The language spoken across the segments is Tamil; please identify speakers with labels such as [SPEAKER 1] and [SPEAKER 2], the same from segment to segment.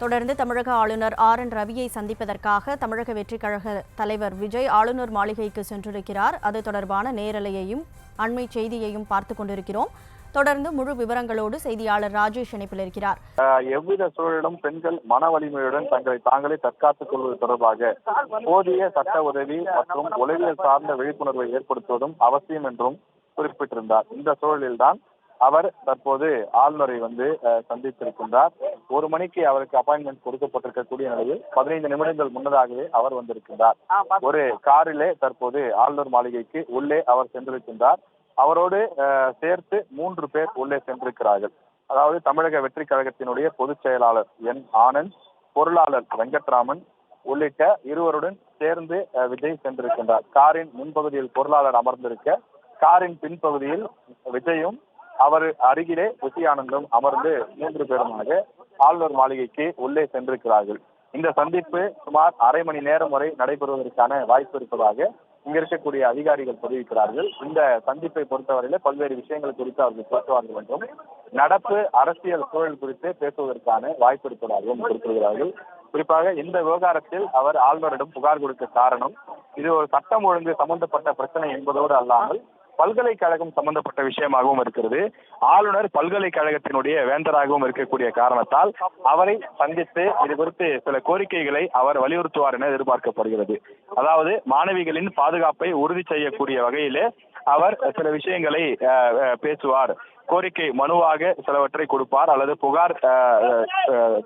[SPEAKER 1] தொடர்ந்து தமிழக ஆளுநர் ஆர்.என். ரவியை சந்திப்பதற்காக தமிழக வெற்றிக் கழக தலைவர் விஜய் ஆளுநர் மாளிகைக்கு சென்றிருக்கிறார். அது தொடர்பான நேரலையையும் அண்மை செய்தியையும் பார்த்துக் கொண்டிருக்கிறோம். தொடர்ந்து முழு விவரங்களோடு செய்தியாளர் ராஜேஷ் இணைப்பில் இருக்கிறார்.
[SPEAKER 2] எவ்வித சூழலிலும் பெண்கள் மன வலிமையுடன் தங்களை தாங்களே தற்காத்துக் கொள்வது தொடர்பாக போதிய சட்ட உதவி மற்றும் உளவியல் சார்ந்த விழிப்புணர்வை ஏற்படுத்துவதும் அவசியம் என்றும் குறிப்பிட்டிருந்தார். இந்த சூழலில்தான் அவர் தற்போது ஆளுநரை சந்தித்திருக்கின்றார். 1 மணிக்கு அவருக்கு அப்பாயின்மெண்ட் கொடுக்கப்பட்டிருக்கக்கூடிய நிலையில் 15 நிமிடங்கள் முன்னதாகவே அவர் வந்திருக்கின்றார். ஒரு காரிலே தற்போது ஆளுநர் மாளிகைக்கு உள்ளே அவர் சென்றிருக்கின்றார். அவரோடு சேர்த்து 3 பேர் உள்ளே சென்றிருக்கிறார்கள். அதாவது தமிழக வெற்றி கழகத்தினுடைய பொதுச் செயலாளர் என் ஆனந்த், பொருளாளர் வெங்கட்ராமன் உள்ளிட்ட இருவருடன் சேர்ந்து விஜய் சென்றிருக்கின்றார். காரின் முன்பகுதியில் பொருளாளர் அமர்ந்திருக்க, காரின் பின்பகுதியில் விஜயும் அவர் அருகிலே ரிஷி ஆனந்தும் அமர்ந்து 3 பேருமாக ஆளுநர் மாளிகைக்கு உள்ளே சென்றிருக்கிறார்கள். இந்த சந்திப்பு சுமார் அரை மணி நேரம் வரை நடைபெறுவதற்கான வாய்ப்பு இருப்பதாக இங்க இருக்கக்கூடிய அதிகாரிகள் தெரிவிக்கிறார்கள். இந்த சந்திப்பை பொறுத்தவரையில பல்வேறு விஷயங்கள் குறித்து அவர்கள் பேசுவார்கள் என்றும், நடப்பு அரசியல் சூழல் குறித்து பேசுவதற்கான வாய்ப்பு இருப்பதாகவும் குறிப்பிடுகிறார்கள். குறிப்பாக இந்த விவகாரத்தில் அவர் ஆளுநரிடம் புகார் கொடுக்க காரணம், இது ஒரு சட்டம் ஒழுங்கு சம்பந்தப்பட்ட பிரச்சனை என்பதோடு அல்லாமல் பல்கலைக்கழகம் சம்பந்தப்பட்ட விஷயமாகவும் இருக்கிறது. ஆளுநர் பல்கலைக்கழகத்தினுடைய வேந்தராகவும் இருக்கக்கூடிய காரணத்தால் அவரை சந்தித்து இது குறித்து சில கோரிக்கைகளை அவர் வலியுறுத்துவார் என எதிர்பார்க்கப்படுகிறது. அதாவது மாணவிகளின் பாதுகாப்பை உறுதி செய்யக்கூடிய வகையிலே அவர் சில விஷயங்களை பேசுவார். கோரிக்கை மனுவாக சிலவற்றை கொடுப்பார் அல்லது புகார்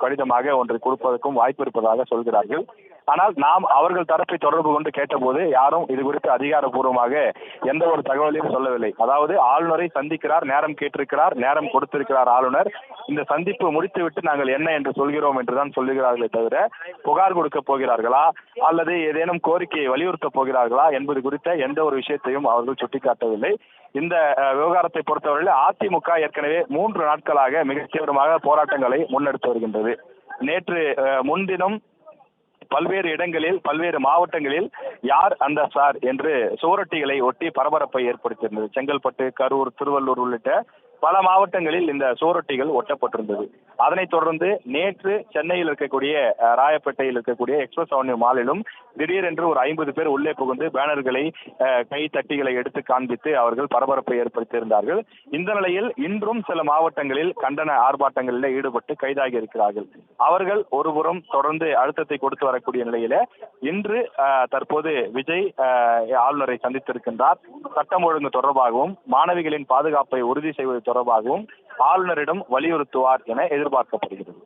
[SPEAKER 2] கடிதமாக ஒன்றை கொடுப்பதற்கும் வாய்ப்பு இருப்பதாக சொல்கிறார்கள். ஆனால் நாம் அவர்கள் தரப்பை தொடர்பு கொண்டு கேட்டபோது யாரும் இது குறித்து அதிகாரப்பூர்வமாக எந்த ஒரு தகவலையும் சொல்லவில்லை. அதாவது ஆளுநரை சந்திக்கிறார், நேரம் கேட்டிருக்கிறார், நேரம் கொடுத்திருக்கிறார் ஆளுநர். இந்த சந்திப்பு முடித்துவிட்டு நாங்கள் என்ன என்று சொல்கிறோம் என்றுதான் சொல்லுகிறார்களே தவிர புகார் கொடுக்க போகிறார்களா அல்லது ஏதேனும் கோரிக்கையை வலியுறுத்த போகிறார்களா என்பது குறித்த எந்த ஒரு விஷயத்தையும் அவர்கள் சுட்டிக்காட்டவில்லை. இந்த விவகாரத்தை பொறுத்தவரையில் அதிமுக ஏற்கனவே 3 நாட்களாக மிக தீவிரமாக போராட்டங்களை முன்னெடுத்து வருகின்றது. நேற்று முன்தினம் பல்வேறு இடங்களில் பல்வேறு மாவட்டங்களில் யார் அந்த சார் என்று சுவரொட்டிகளை ஒட்டி பரபரப்பை ஏற்படுத்தியிருந்தது. செங்கல்பட்டு, கரூர், திருவள்ளூர் உள்ளிட்ட பல மாவட்டங்களில் இந்த சுவரொட்டிகள் ஒட்டப்பட்டிருந்தது. அதனைத் தொடர்ந்து நேற்று சென்னையில் இருக்கக்கூடிய ராயப்பேட்டையில் இருக்கக்கூடிய எக்ஸ்பிரஸ் அவென்யூ மாலிலும் திடீரென்று ஒரு 50 பேர் உள்ளே புகுந்து பேனர்களை, கை தட்டிகளை எடுத்து காண்பித்து அவர்கள் பரபரப்பை ஏற்படுத்தியிருந்தார்கள். இந்த நிலையில் இன்றும் சில மாவட்டங்களில் கண்டன ஆர்ப்பாட்டங்களில் ஈடுபட்டு கைதாகி இருக்கிறார்கள். அவர்கள் ஒருபுறம் தொடர்ந்து அழுத்தத்தை கொடுத்து வரக்கூடிய நிலையில இன்று தற்போது விஜய் ஆளுநரை சந்தித்திருக்கின்றார். சட்டம் ஒழுங்கு தொடர்பாகவும் மாணவிகளின் பாதுகாப்பை உறுதி செய்வது தொடர்பாகவும் ஆளுநரிடம் வலியுறுத்துவார் என எதிர்பார்க்கப்படுகிறது.